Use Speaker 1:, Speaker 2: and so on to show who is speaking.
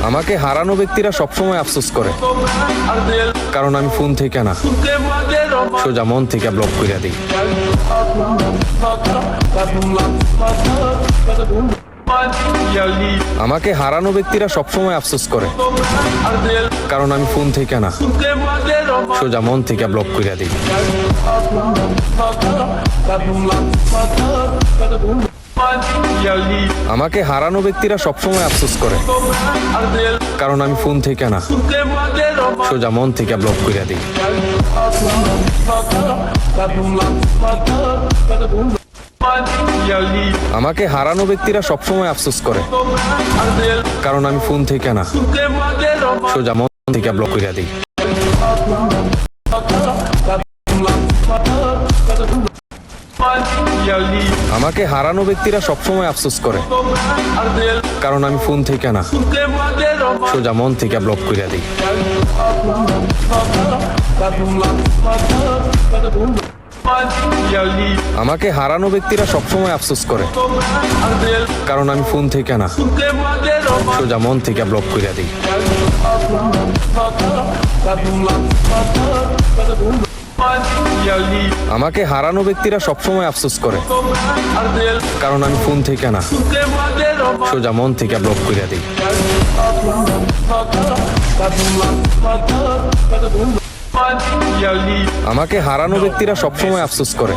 Speaker 1: আমাকে হারানো ব্যক্তিরা সবসময় আফসোস করে, কারণ আমি ফোন থেকে না, সোজা মন থেকে ব্লক করে দিই। আমাকে হারানো ব্যক্তিরা সবসময় আফসোস করে, কারণ আমি ফোন থেকে না, সোজা মন থেকে ব্লক করে দিই। আমাকে হারানো ব্যক্তিরা সবসময় আফসোস করে, কারণ আমি ফোন থেকে না, সোজা মন থেকে ব্লক করে দিই। আমাকে হারানো ব্যক্তিরা সবসময় আফসোস করে, কারণ আমি ফোন থেকে না, সোজা মন থেকে ব্লক করে দিই। আমাকে হারানো ব্যক্তিরা সবসময় আফসোস করে, কারণ আমি ফোন থেকে না, সোজা মন থেকে ব্লক করে দিই। আমাকে হারানো ব্যক্তিরা সবসময় আফসোস করে, কারণ আমি ফোন থেকে না, সোজা মন থেকে ব্লক করে দিই। আমাকে হারানো ব্যক্তিরা সবসময় আফসোস করে, কারণ আমি ফোন থেকে না, সোজা মন থেকে ব্লক করে দিই। আমাকে হারানো ব্যক্তিরা সবসময় আফসোস করে,